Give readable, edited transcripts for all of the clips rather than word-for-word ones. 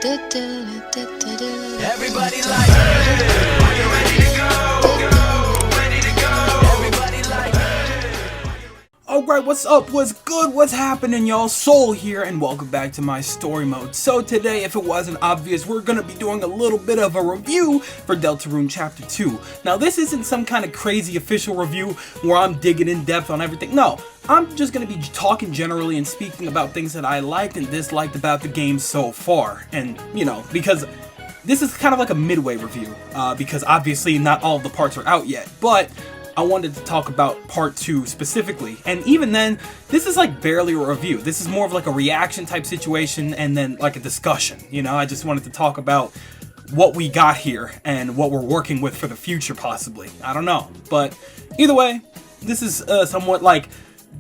Everybody like, hey, are you ready to go? Ready to go? Everybody like, Alright, what's up? What's good? What's happening, y'all? Soul here, and welcome back to my story mode. So today, if it wasn't obvious, we're gonna be doing a little bit of a review for Deltarune Chapter 2. Now, this isn't some kind of crazy official review where I'm digging in depth on everything. No, I'm just gonna be talking generally and speaking about things that I liked and disliked about the game so far. And, you know, because this is kind of like a midway review, because obviously not all of the parts are out yet, but I wanted to talk about part 2 specifically, and even then, this is like barely a review. This is more of like a reaction type situation and then like a discussion, you know? I just wanted to talk about what we got here and what we're working with for the future possibly. I don't know, but either way, this is somewhat like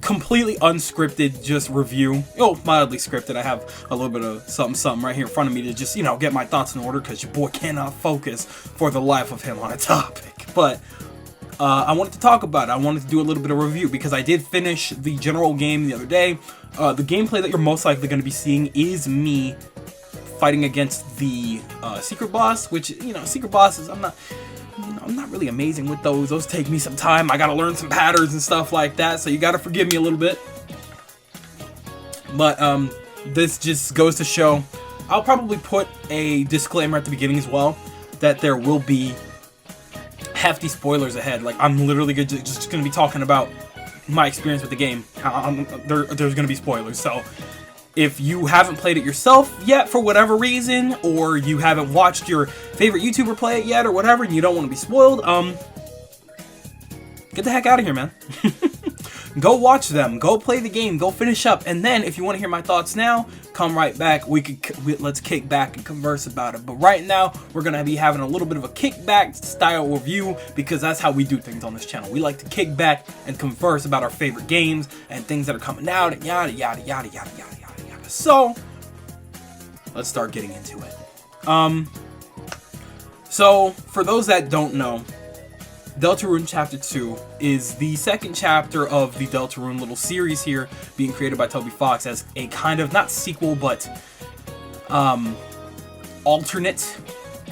completely unscripted, just review. Oh, mildly scripted. I have a little bit of something right here in front of me to just, you know, get my thoughts in order because your boy cannot focus for the life of him on a topic. But I wanted to talk about it. I wanted to do a little bit of review because I did finish the general game the other day. The gameplay that you're most likely going to be seeing is me fighting against the secret boss, which, you know, secret bosses, I'm not really amazing with those. Those take me some time. I gotta learn some patterns and stuff like that, so you gotta forgive me a little bit. But this just goes to show, I'll probably put a disclaimer at the beginning as well, that there will be hefty spoilers ahead. Like, I'm literally just gonna be talking about my experience with the game. There's gonna be spoilers, so if you haven't played it yourself yet for whatever reason, or you haven't watched your favorite YouTuber play it yet or whatever, and you don't want to be spoiled, get the heck out of here, man. Go watch them, go play the game, go finish up, and then if you want to hear my thoughts now, come right back. Let's kick back and converse about it. But right now, we're gonna be having a little bit of a kickback style review because that's how we do things on this channel. We like to kick back and converse about our favorite games and things that are coming out and yada yada yada yada yada. So, let's start getting into it. So, for those that don't know, Deltarune Chapter 2 is the second chapter of the Deltarune little series here, being created by Toby Fox as a kind of, not sequel, but alternate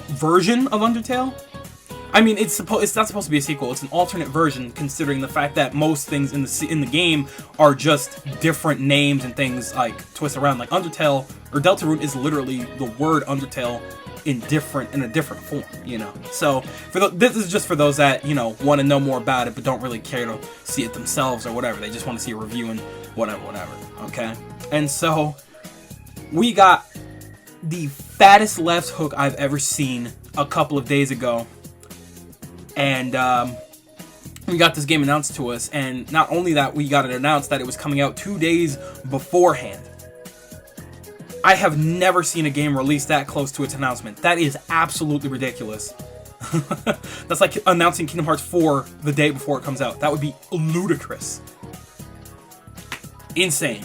version of Undertale. I mean, it's not supposed to be a sequel. It's an alternate version, considering the fact that most things in the game are just different names and things like twist around. Like Undertale or Deltarune is literally the word Undertale in a different form. You know. So this is just for those that, you know, want to know more about it but don't really care to see it themselves or whatever. They just want to see a review and whatever. Okay. And so we got the fattest left hook I've ever seen a couple of days ago. And we got this game announced to us, and not only that, we got it announced that it was coming out 2 days beforehand. I have never seen a game released that close to its announcement. That is absolutely ridiculous. That's like announcing Kingdom Hearts 4 the day before it comes out. That would be ludicrous. Insane.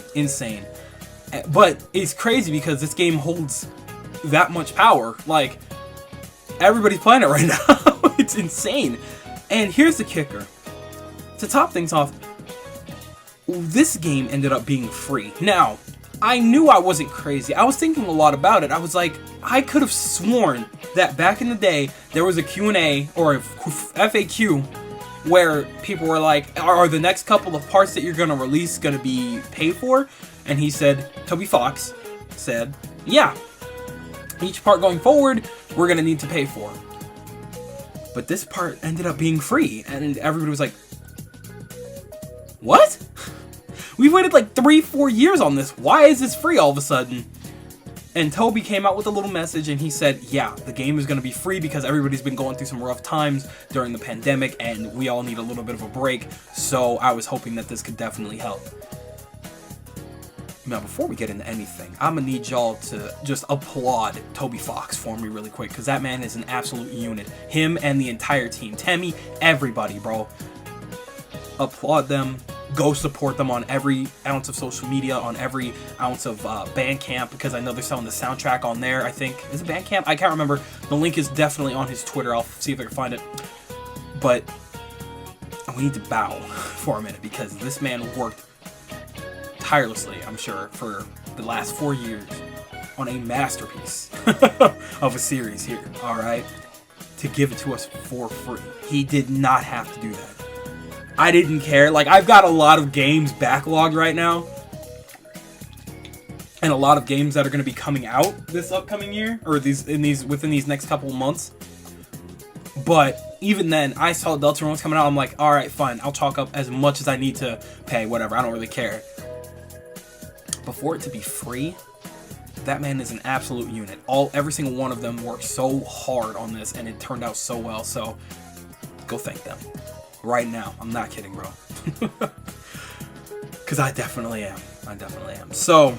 But it's crazy because this game holds that much power. Like, everybody's playing it right now. It's insane. And here's the kicker. To top things off, this game ended up being free. Now, I knew I wasn't crazy. I was thinking a lot about it. I was like, I could have sworn that back in the day, there was a Q&A or a FAQ where people were like, are the next couple of parts that you're going to release going to be paid for? And he said, Toby Fox said, yeah. Each part going forward, we're going to need to pay for. But this part ended up being free, and everybody was like, what? We've waited like 3-4 years on this. Why is this free all of a sudden? And Toby came out with a little message, and he said, yeah, the game is going to be free because everybody's been going through some rough times during the pandemic, and we all need a little bit of a break, so I was hoping that this could definitely help. Now, before we get into anything, I'm gonna need y'all to just applaud Toby Fox for me really quick, because that man is an absolute unit. Him and the entire team. Temmie, everybody, bro. Applaud them. Go support them on every ounce of social media, on every ounce of Bandcamp, because I know they're selling the soundtrack on there, I think. Is it Bandcamp? I can't remember. The link is definitely on his Twitter. I'll see if I can find it. But we need to bow for a minute, because this man worked tirelessly, I'm sure, for the last 4 years on a masterpiece of a series here, alright? To give it to us for free. He did not have to do that. I didn't care. Like, I've got a lot of games backlogged right now. And a lot of games that are going to be coming out this upcoming year. Or within these next couple of months. But even then, I saw Deltarune was coming out. I'm like, alright, fine. I'll chalk up as much as I need to pay. Whatever. I don't really care. But for it to be free, that man is an absolute unit. Every single one of them worked so hard on this, and it turned out so well. So, go thank them. Right now. I'm not kidding, bro. Because I definitely am. So,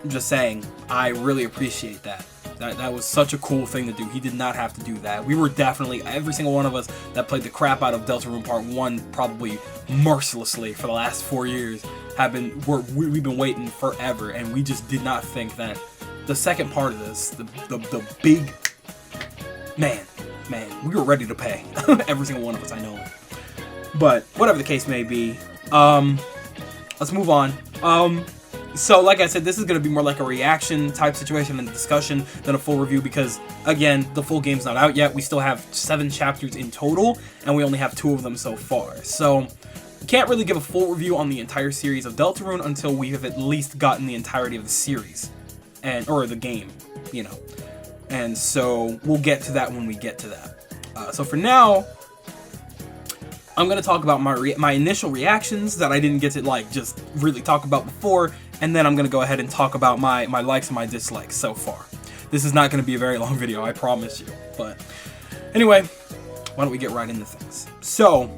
I'm just saying, I really appreciate that. That was such a cool thing to do. He did not have to do that. We were definitely, every single one of us that played the crap out of Deltarune Part 1, probably mercilessly for the last 4 years, we've been waiting forever, and we just did not think that the second part of this, the big, man, we were ready to pay. Every single one of us, I know it. But, whatever the case may be, let's move on. So, like I said, this is going to be more like a reaction type situation and discussion than a full review because, again, the full game's not out yet. We still have 7 chapters in total, and we only have 2 of them so far. So, can't really give a full review on the entire series of Deltarune until we have at least gotten the entirety of the series, or the game, you know. And so, we'll get to that when we get to that. So, for now, I'm going to talk about my initial reactions that I didn't get to, like, just really talk about before, and then I'm going to go ahead and talk about my likes and my dislikes so far. This is not going to be a very long video, I promise you. But anyway, why don't we get right into things. So,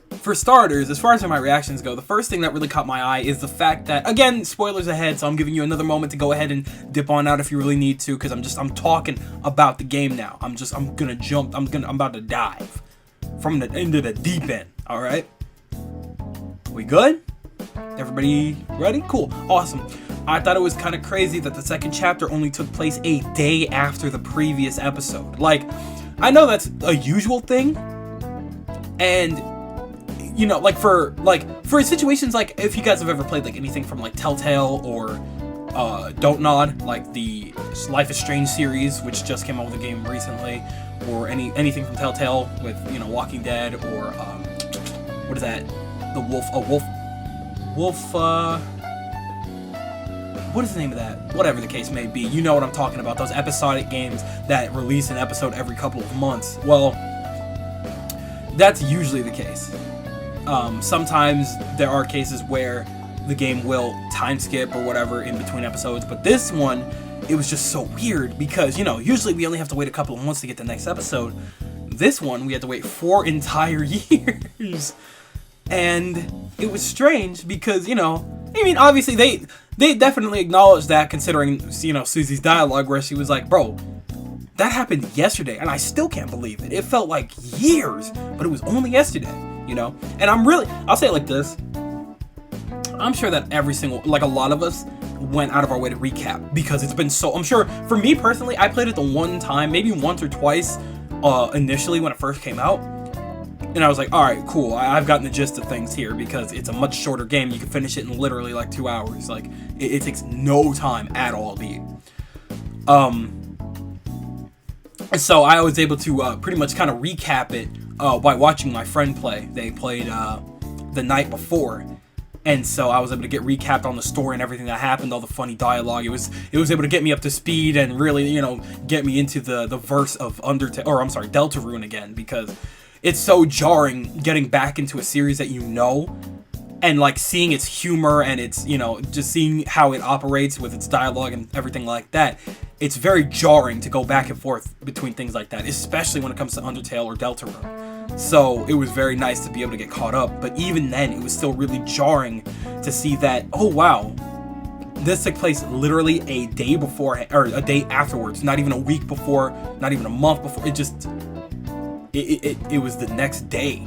for starters, as far as my reactions go, the first thing that really caught my eye is the fact that, again, spoilers ahead, so I'm giving you another moment to go ahead and dip on out if you really need to, because I'm talking about the game now. I'm about to dive into the deep end, alright? We good? Everybody ready? Cool. Awesome. I thought it was kind of crazy that the second chapter only took place a day after the previous episode. Like, I know that's a usual thing, and, you know, for situations like, if you guys have ever played, like, anything from, like, Telltale or, Don't Nod, like the Life is Strange series, which just came out with a game recently, or anything from Telltale with, you know, Walking Dead, or, what is that? The Wolf, what is the name of that? Whatever the case may be, you know what I'm talking about, those episodic games that release an episode every couple of months. Well, that's usually the case. Sometimes there are cases where the game will time skip or whatever in between episodes, but this one, it was just so weird because, you know, usually we only have to wait a couple of months to get the next episode. This one, we had to wait 4 entire years. And it was strange because, you know, I mean, obviously they definitely acknowledged that, considering, you know, Susie's dialogue where she was like, bro, that happened yesterday, and I still can't believe it. It felt like years, but it was only yesterday, you know? And I'll say it like this. I'm sure that a lot of us went out of our way to recap because it's been so, I'm sure, for me personally, I played it the one time, maybe once or twice, initially when it first came out. And I was like, alright, cool, I've gotten the gist of things here because it's a much shorter game. You can finish it in literally like 2 hours. Like, it takes no time at all to beat. So I was able to pretty much kind of recap it by watching my friend play. They played the night before. And so I was able to get recapped on the story and everything that happened, all the funny dialogue. It was able to get me up to speed and really, you know, get me into the verse of Deltarune again, because it's so jarring getting back into a series that you know, and like seeing its humor and its, you know, just seeing how it operates with its dialogue and everything like that. It's very jarring to go back and forth between things like that, especially when it comes to Undertale or Deltarune. So it was very nice to be able to get caught up, but even then it was still really jarring to see that, oh wow, this took place literally a day before, or a day afterwards, not even a week before, not even a month before. It was the next day.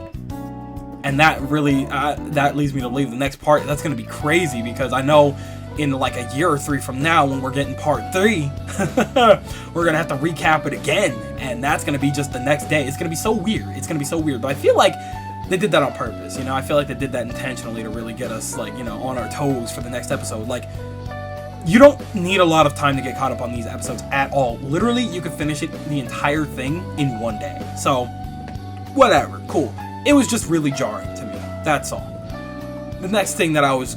And that really, that leads me to believe the next part, that's going to be crazy, because I know in like a year or 3 from now, when we're getting part 3, we're going to have to recap it again, and that's going to be just the next day. It's going to be so weird. It's going to be so weird, but I feel like they did that on purpose, you know? I feel like they did that intentionally to really get us, like, you know, on our toes for the next episode. Like, you don't need a lot of time to get caught up on these episodes at all. Literally, you could finish it, the entire thing, in one day. So, whatever, cool. It was just really jarring to me, that's all. The next thing that I was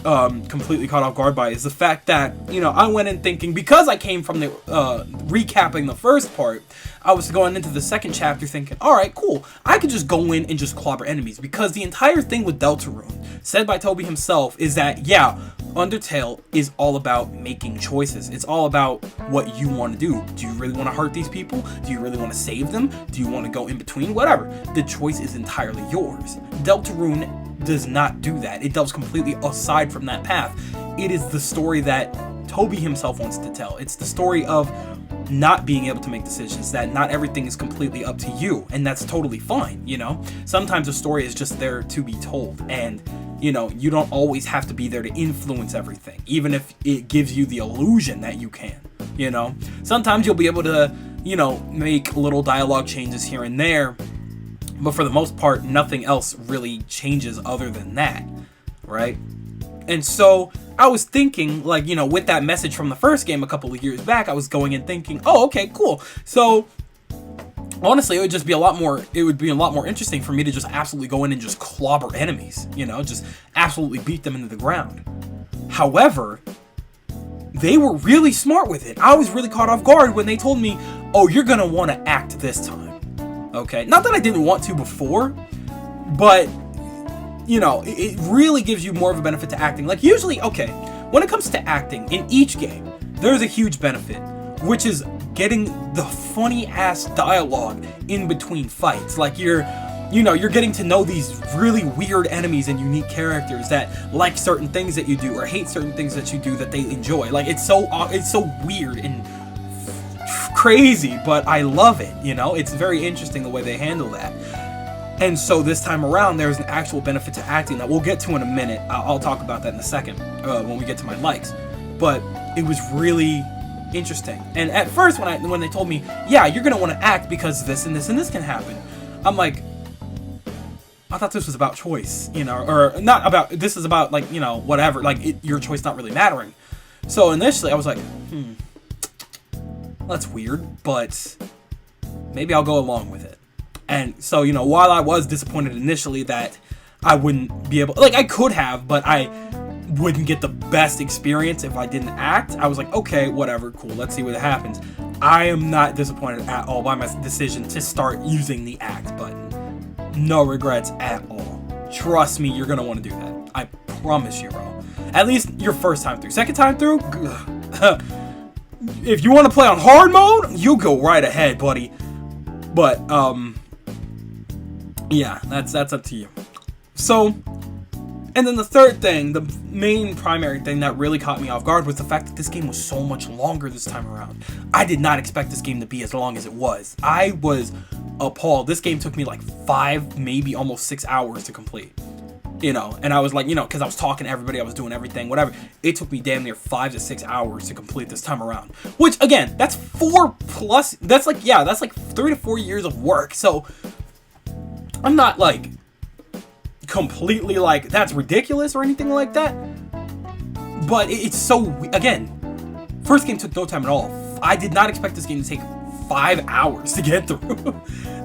completely caught off guard by is the fact that, you know, I went in thinking, because I came from the recapping the first part, I was going into the second chapter thinking, alright, cool, I could just go in and just clobber enemies, because the entire thing with Deltarune, said by Toby himself, is that, yeah, Undertale is all about making choices. It's all about what you want to do. Do you really want to hurt these people? Do you really want to save them? Do you want to go in between? Whatever. The choice is entirely yours. Deltarune does not do that. It delves completely aside from that path. It is the story that Toby himself wants to tell. It's the story of not being able to make decisions, that not everything is completely up to you, and that's totally fine, you know? Sometimes a story is just there to be told, and, you know, you don't always have to be there to influence everything, even if it gives you the illusion that you can, you know? Sometimes you'll be able to, you know, make little dialogue changes here and there, but for the most part, nothing else really changes other than that, right? And so I was thinking, like, you know, with that message from the first game a couple of years back, I was going and thinking, oh, okay, cool. So honestly, it would be a lot more interesting for me to just absolutely go in and just clobber enemies, you know, just absolutely beat them into the ground. However, they were really smart with it. I was really caught off guard when they told me, oh, you're gonna want to act this time. Okay, not that I didn't want to before, but, you know, it really gives you more of a benefit to acting. Like, usually, okay, when it comes to acting, in each game, there's a huge benefit, which is getting the funny-ass dialogue in between fights. Like, you're getting to know these really weird enemies and unique characters that like certain things that you do or hate certain things that you do that they enjoy. Like, it's so weird and crazy, but I love it, you know? It's very interesting the way they handle that. And so this time around, there's an actual benefit to acting that we'll get to in a minute. I'll talk about that in a second when we get to my likes. But it was really interesting. And at first, when they told me, yeah, you're going to want to act because this and this and this can happen, I'm like, I thought this was about choice, you know, or not about, this is about, like, you know, whatever, like, your choice not really mattering. So initially, I was like, that's weird, but maybe I'll go along with it. And so, you know, while I was disappointed initially that I wouldn't be able, like, I could have, but I wouldn't get the best experience if I didn't act, I was like, okay, whatever, cool, let's see what happens. I am not disappointed at all by my decision to start using the act button. No regrets at all. Trust me, you're gonna want to do that. I promise you, bro. At least your first time through. Second time through, if you want to play on hard mode, you go right ahead, buddy. But, yeah, that's up to you. So, and then the third thing, the main primary thing that really caught me off guard was the fact that this game was so much longer this time around. I did not expect this game to be as long as it was. I was appalled. This game took me like 5, maybe almost 6 hours to complete. You know, and I was like, you know, because I was talking to everybody, I was doing everything, whatever. It took me damn near 5 to 6 hours to complete this time around. Which, again, that's 4+, that's like, yeah, that's like 3 to 4 years of work. So, I'm not like completely like, that's ridiculous or anything like that. But it's so, again, first game took no time at all. I did not expect this game to take 5 hours to get through.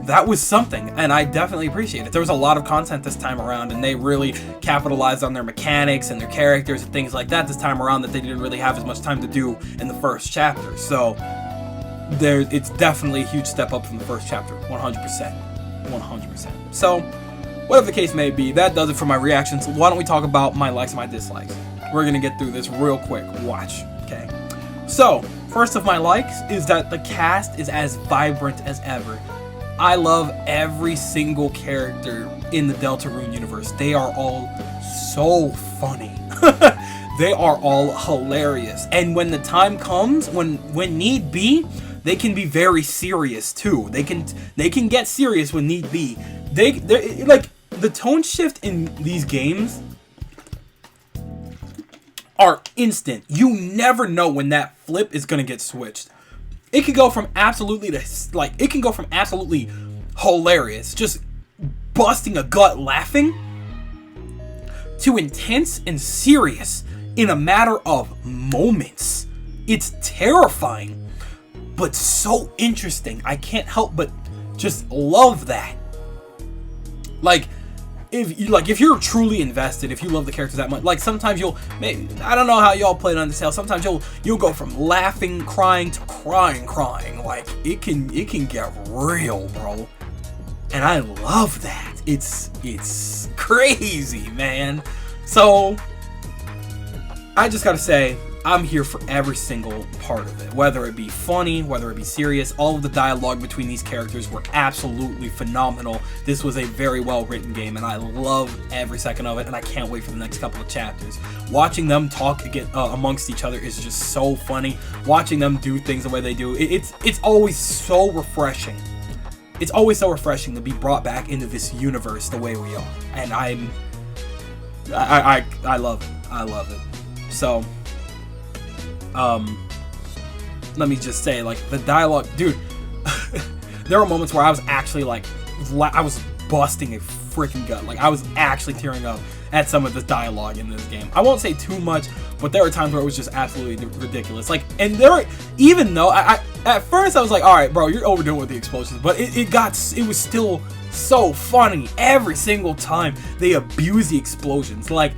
That was something, and I definitely appreciate it. There was a lot of content this time around, and they really capitalized on their mechanics and their characters and things like that this time around that they didn't really have as much time to do in the first chapter. So, it's definitely a huge step up from the first chapter, 100%. 100%. So, whatever the case may be, that does it for my reactions. Why don't we talk about my likes and my dislikes? We're going to get through this real quick. Watch, okay? So, first of my likes is that the cast is as vibrant as ever. I love every single character in the Deltarune universe. They are all so funny. They are all hilarious. And when the time comes, when need be, they can be very serious too. They can get serious when need be. They like the tone shift in these games are instant. You never know when that flip is gonna get switched. It can go from absolutely hilarious, just busting a gut laughing, to intense and serious in a matter of moments. It's terrifying, but so interesting. I can't help but just love that. Like, if you're truly invested, if you love the characters that much, like sometimes I don't know how y'all played Undertale. Sometimes you'll go from laughing, crying to crying. Like it can get real, bro. And I love that. It's crazy, man. So I just gotta say, I'm here for every single part of it. Whether it be funny, whether it be serious, all of the dialogue between these characters were absolutely phenomenal. This was a very well written game, and I love every second of it, and I can't wait for the next couple of chapters. Watching them talk again amongst each other is just so funny. Watching them do things the way they do, it's always so refreshing. It's always so refreshing to be brought back into this universe the way we are, and I love it. I love it. So, let me just say, like, the dialogue, dude, there were moments where I was actually, like, I was busting a freaking gut. Like, I was actually tearing up at some of the dialogue in this game. I won't say too much, but there were times where it was just absolutely ridiculous. Like, and even though, at first I was like, alright, bro, you're overdoing with the explosions, but it was still so funny every single time they abuse the explosions. Like,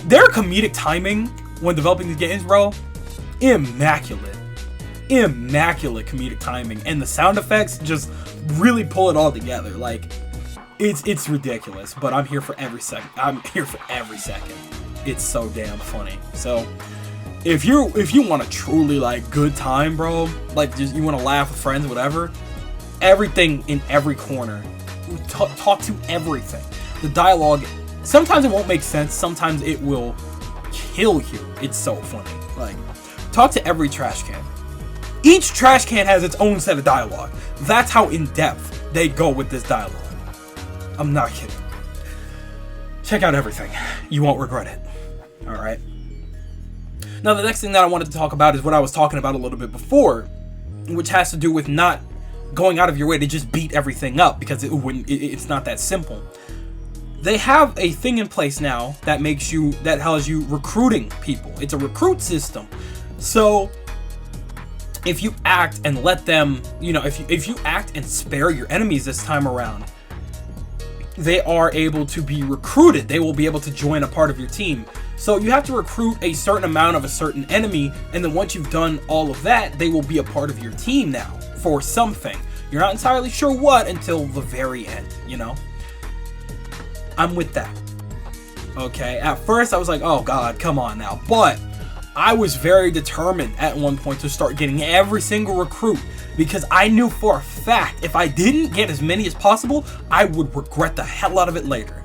their comedic timing when developing these games, bro, immaculate comedic timing, and the sound effects just really pull it all together. Like, it's ridiculous, but I'm here for every second. It's so damn funny. So if you want a truly, like, good time, bro, like, just you want to laugh with friends, whatever, everything in every corner, talk to everything. The dialogue, sometimes it won't make sense, sometimes it will kill you. It's so funny. Like, talk to every trash can. Each trash can has its own set of dialogue. That's how in depth they go with this dialogue. I'm not kidding. Check out everything. You won't regret it. Alright. Now, the next thing that I wanted to talk about is what I was talking about a little bit before, which has to do with not going out of your way to just beat everything up, because it's not that simple. They have a thing in place now that has you recruiting people. It's a recruit system. So if you act and let them, if you act and spare your enemies this time around, they are able to be recruited. They will be able to join a part of your team. So you have to recruit a certain amount of a certain enemy, and then once you've done all of that, they will be a part of your team now for something. You're not entirely sure what until the very end, I'm with that. Okay, at first I was like, oh god, come on now. But I was very determined at one point to start getting every single recruit, because I knew for a fact if I didn't get as many as possible, I would regret the hell out of it later.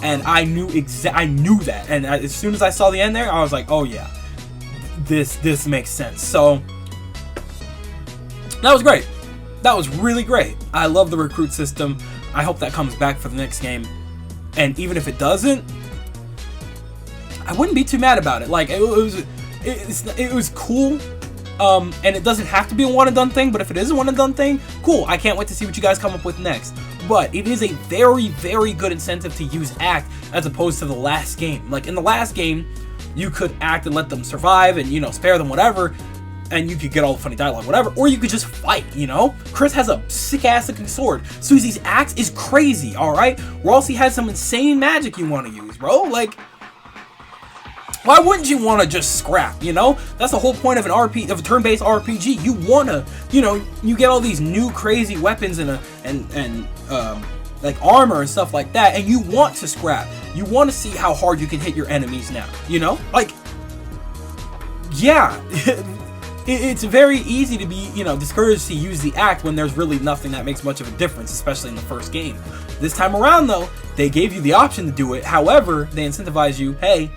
And I knew that. And as soon as I saw the end there, I was like, oh yeah, this makes sense. So that was great. That was really great. I love the recruit system. I hope that comes back for the next game. And even if it doesn't, I wouldn't be too mad about it. Like, it was cool. And it doesn't have to be a one and done thing, but if it is a one and done thing, cool. I can't wait to see what you guys come up with next. But it is a very, very good incentive to use act as opposed to the last game. Like, in the last game, you could act and let them survive and, spare them whatever, and you could get all the funny dialogue, whatever, or you could just fight, Chris has a sick-ass looking sword. Susie's axe is crazy, alright? Ralsei has some insane magic you want to use, bro. Like, why wouldn't you want to just scrap, That's the whole point of a turn-based RPG. You want to, you get all these new crazy weapons and like armor and stuff like that, and you want to scrap. You want to see how hard you can hit your enemies now, Like, yeah. It's very easy to be, discouraged to use the act when there's really nothing that makes much of a difference, especially in the first game. This time around, though, they gave you the option to do it. However, they incentivize you, hey,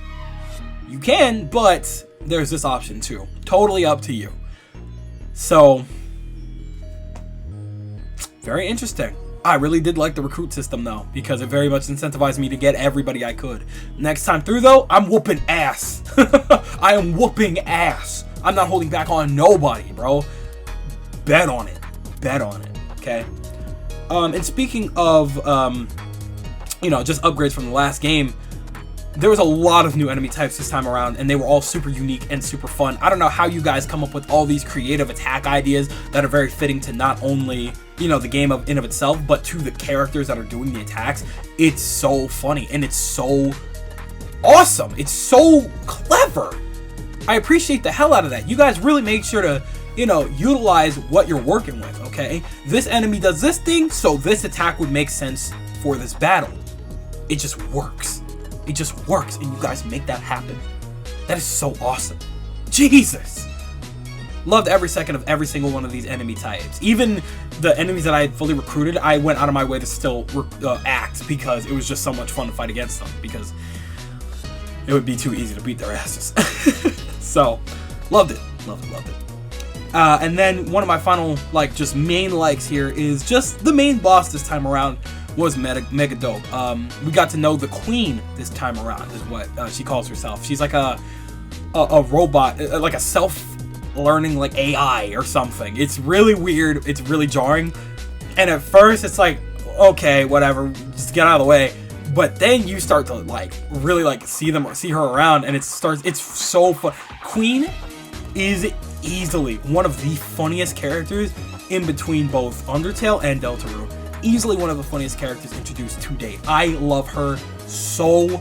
you can, but there's this option too. Totally up to you. So, very interesting. I really did like the recruit system, though, because it very much incentivized me to get everybody I could. Next time through, though, I'm whooping ass. I am whooping ass. I'm not holding back on nobody, bro. Bet on it. Bet on it. Okay. And speaking of, just upgrades from the last game, there was a lot of new enemy types this time around, and they were all super unique and super fun. I don't know how you guys come up with all these creative attack ideas that are very fitting to not only, you know, the game in of itself, but to the characters that are doing the attacks. It's so funny, and it's so awesome. It's so clever. I appreciate the hell out of that. You guys really make sure to, you know, utilize what you're working with, okay? This enemy does this thing, so this attack would make sense for this battle. It just works. It just works, and you guys make that happen. That is so awesome. Jesus! Loved every second of every single one of these enemy types. Even the enemies that I had fully recruited, I went out of my way to still act, because it was just so much fun to fight against them, because it would be too easy to beat their asses. So, loved it. Loved it, loved it. And then one of my final, like, just main likes here is just the main boss this time around was mega dope. We got to know the queen this time around, is what she calls herself. She's like a robot, like a self-learning like AI or something. It's really weird. It's really jarring. And at first it's like, okay, whatever, just get out of the way. But then you start to like really like see her around, and it's so fun. Queen is easily one of the funniest characters in between both Undertale and Deltarune. Easily one of the funniest characters introduced to date. I love her so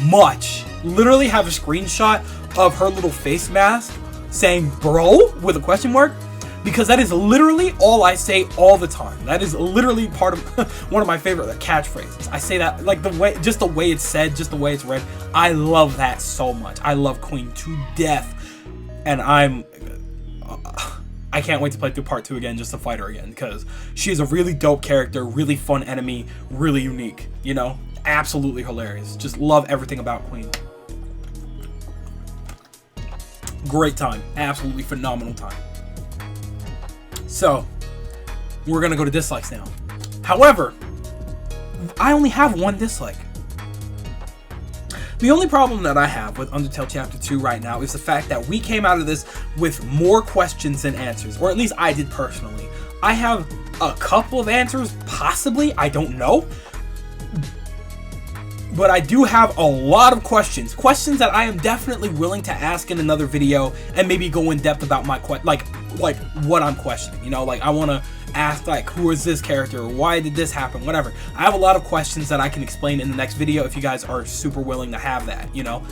much. Literally have a screenshot of her little face mask saying bro with a question mark, because that is literally all I say all the time. That is literally part of one of my favorite catchphrases. I say that like the way it's said, just the way it's read. I love that so much. I love Queen to death, and I can't wait to play through part 2 again just to fight her again, because she is a really dope character, really fun enemy, really unique, you know? Absolutely hilarious. Just love everything about Queen. Great time. Absolutely phenomenal time. So, we're gonna go to dislikes now. However, I only have one dislike. The only problem that I have with Undertale Chapter 2 right now is the fact that we came out of this with more questions than answers, or at least I did personally. I have a couple of answers, possibly, I don't know. But I do have a lot of questions that I am definitely willing to ask in another video, and maybe go in depth about my like what I'm questioning. You know, like I want to ask like, who is this character? Why did this happen? Whatever. I have a lot of questions that I can explain in the next video if you guys are super willing to have that. You know,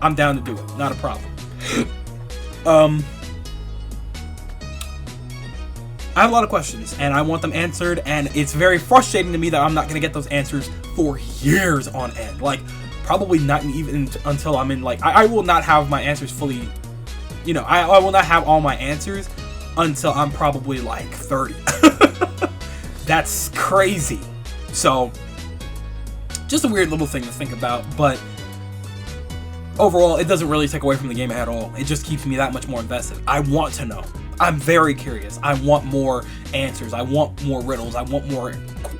I'm down to do it. Not a problem. I have a lot of questions, and I want them answered, and it's very frustrating to me that I'm not going to get those answers for years on end. Like, probably not even until I'm in, like, I will not have my answers fully, you know, I will not have all my answers until I'm probably, like, 30. That's crazy. So, just a weird little thing to think about, but overall, it doesn't really take away from the game at all. It just keeps me that much more invested. I want to know. I'm very curious. I want more answers. I want more riddles. I want more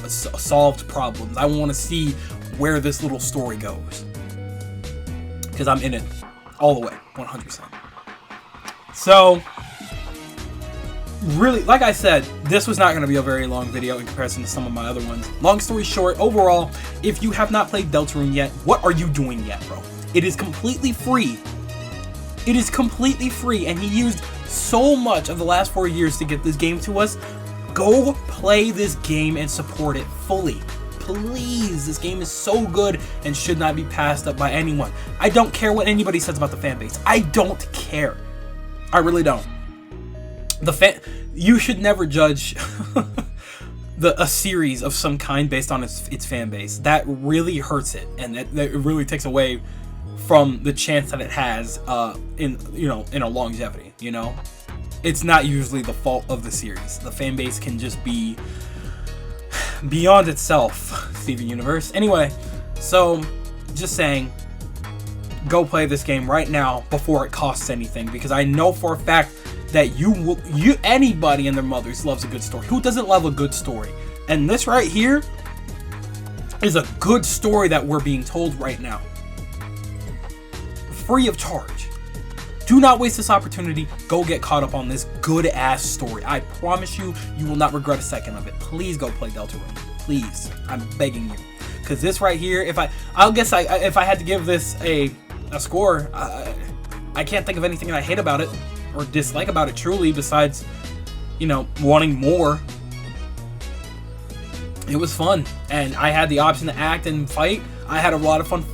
solved problems. I want to see where this little story goes, because I'm in it all the way, 100%. So, really, like I said, this was not going to be a very long video in comparison to some of my other ones. Long story short, overall, if you have not played Deltarune yet, what are you doing yet, bro? It is completely free. It is completely free, and he used so much of the last 4 years to get this game to us. Go play this game and support it fully. Please, this game is so good and should not be passed up by anyone. I don't care what anybody says about the fan base. I don't care. I really don't. You should never judge a series of some kind based on its fan base. That really hurts it, and that really takes away from the chance that it has in a longevity. You know, it's not usually the fault of the series. The fan base can just be beyond itself, Steven Universe. Anyway, so just saying, go play this game right now before it costs anything, because I know for a fact that anybody and their mothers loves a good story. Who doesn't love a good story? And this right here is a good story that we're being told right now, free of charge. Do not waste this opportunity. Go get caught up on this good ass story. I promise you, you will not regret a second of it. Please go play Deltarune. Please, I'm begging you. Because this right here, if I had to give this a score, I can't think of anything that I hate about it or dislike about it truly, besides, you know, wanting more. It was fun, and I had the option to act and fight. I had a lot of fun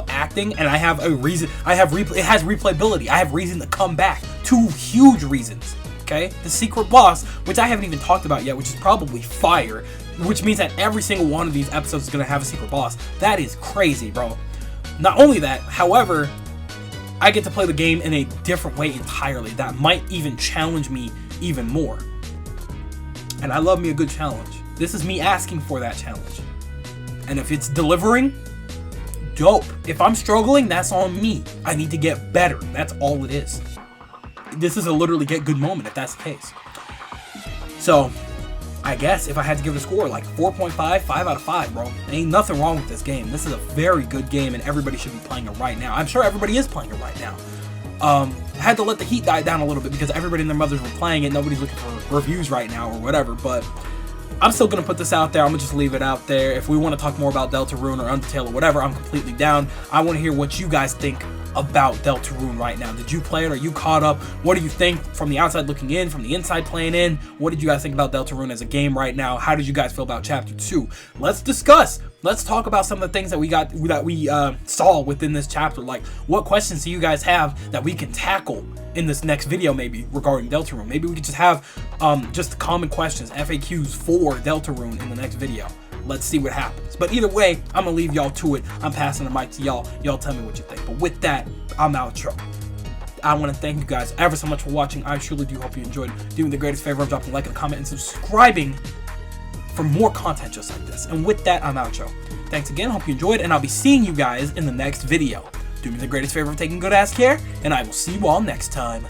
acting, and I have a reason. It has replayability. I have reason to come back. 2 huge reasons. Okay, the secret boss, which I haven't even talked about yet, which is probably fire, which means that every single one of these episodes is gonna have a secret boss. That is crazy, bro. Not only that, however, I get to play the game in a different way entirely. That might even challenge me even more. And I love me a good challenge. This is me asking for that challenge. And if it's delivering, dope. If I'm struggling, that's on me. I need to get better. That's all it is. This is a literally get good moment if that's the case. So, I guess if I had to give it a score, like 4.5, 5 out of 5, bro. Ain't nothing wrong with this game. This is a very good game, and everybody should be playing it right now. I'm sure everybody is playing it right now. I had to let the heat die down a little bit because everybody and their mothers were playing it. Nobody's looking for reviews right now or whatever, but I'm still going to put this out there. I'm going to just leave it out there. If we want to talk more about Deltarune or Undertale or whatever, I'm completely down. I want to hear what you guys think about Deltarune right now. Did you play it? Are you caught up? What do you think from the outside looking in, from the inside playing in? What did you guys think about Deltarune as a game right now? How did you guys feel about Chapter 2? Let's discuss. Let's talk about some of the things that we saw within this chapter. Like, what questions do you guys have that we can tackle in this next video, maybe regarding Deltarune? Maybe we could just have just common questions, FAQs for Deltarune in the next video. Let's see what happens. But either way, I'm gonna leave y'all to it. I'm passing the mic to y'all. Y'all tell me what you think. But with that, I'm outro. I want to thank you guys ever so much for watching. I truly do hope you enjoyed. Do me the greatest favor of dropping a like and a comment and subscribing for more content just like this. And with that, I'm outro. Thanks again. Hope you enjoyed, and I'll be seeing you guys in the next video. Do me the greatest favor of taking good ass care, and I will see you all next time.